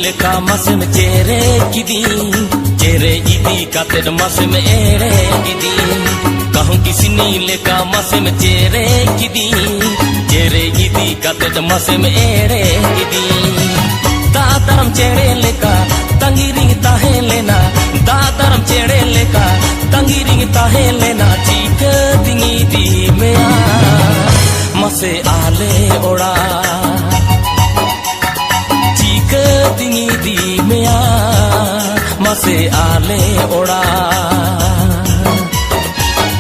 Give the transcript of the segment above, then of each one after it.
leka masem chere kidi chere idi kated masem ere kidi kahun kisini leka masem chere kidi chere idi kated masem ere kidi daataram chere leka tangiring tahe lena daataram chere leka tangiring tahe lena chika dingi di mea mase ale oda dingi di mea mase ale oda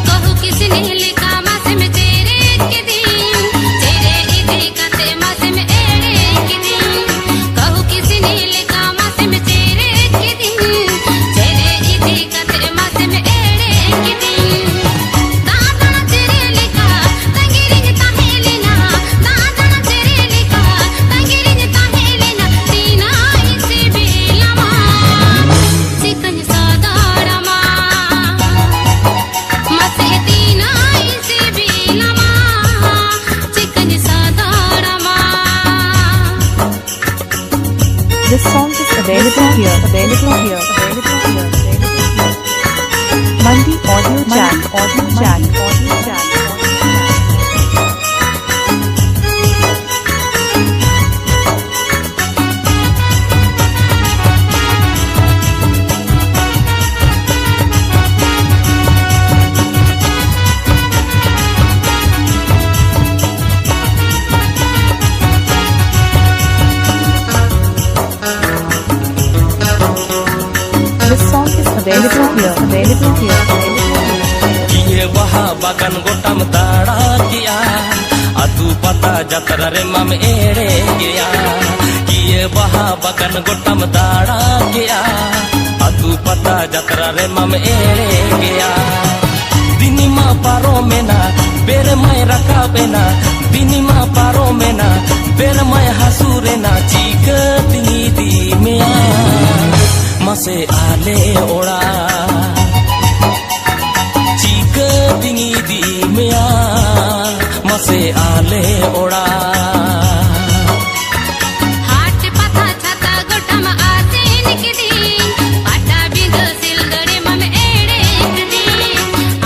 kahu kisne leka mase me tere kidi tere idi kate mase me ere kidi kahu kisne leka mase me tere kidi tere idi kate mase me ere kidi daadana tere leka tangiring tahe lena daadana tere leka tangiring tahe lena tina isi bilama chikan sadarama mase tina isi bilama chikan sadarama. This song is available here. Mandi Audio Jack. This song is available here. kiye waha bagan gotam dara kiya atu pata jatra re mam ere gaya kiye waha bagan gotam dara kiya atu pata jatra re mam ere gaya dinima paro mena bere mai rakabena dinima paro mena bere mai hasurena chika dingi di mea mase ale oda chika dingi di mea mase ale oda हाट पता छता गोटम आसे निकदी पाटा बिंद सिलदरे मम एड़े कदी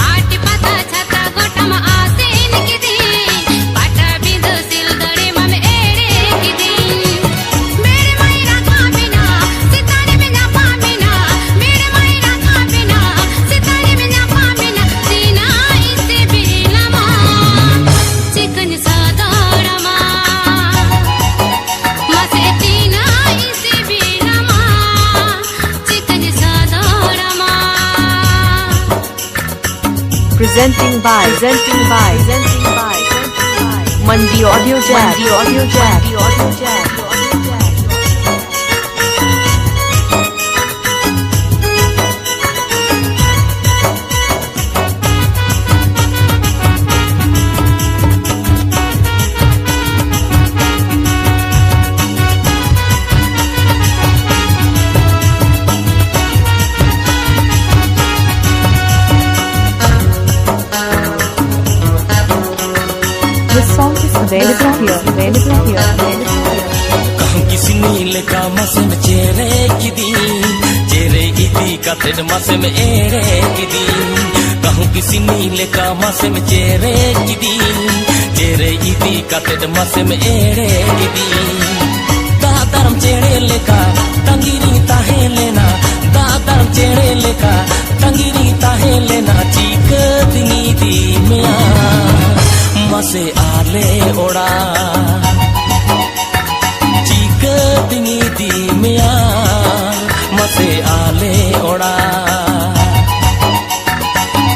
हाट पता छता गोटम आसे निकदी पाटा बिंद सिलदरे मम एड़े कदी मेरे मायरा का बिना सितारे में ना पामिना मेरे मायरा का बिना सितारे में ना पामिना सीना इसे बिलमा chicken सादारमा mase tina isi bilama chikan sadarama. Presenting by Mandi Audio Jack. This song is available here. कहूँ किसी नीले का मसम चेरे किदी चेरे इदी कतेड मसम एरे किदी कहूँ किसी नीले का मसम चेरे किदी चेरे इदी कतेड मसम एरे किदी दादरम चेरे लेका तंगिरी ताहे लेना दादरम चेरे लेका तंगिरी ताहे लेना चीक dingi di mea mase ale oda chika dingi di mea mase ale oda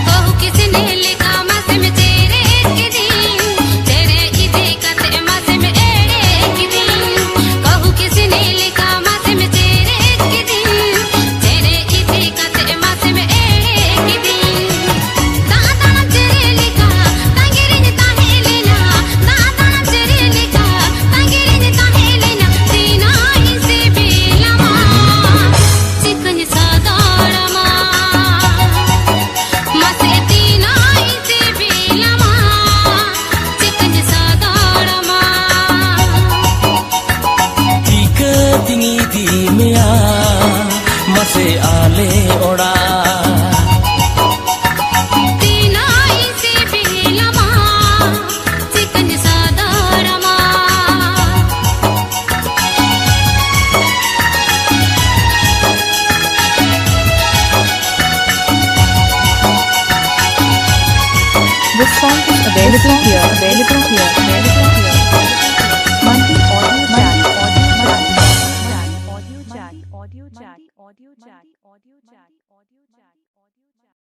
kahu kisne leka mase me tere kidi tere idi kate mase me ere kidi kahu kisne leka mase me tere kidi tere idi kate mase me ere kidi daadana tere leka tangiring tahe lena daadana tere leka में आ मसे आले ओड़ा This song is available here. Available here. Available here. Monday audio jack. Audio jack. Audio jack. Audio jack. Audio jack. Audio jack.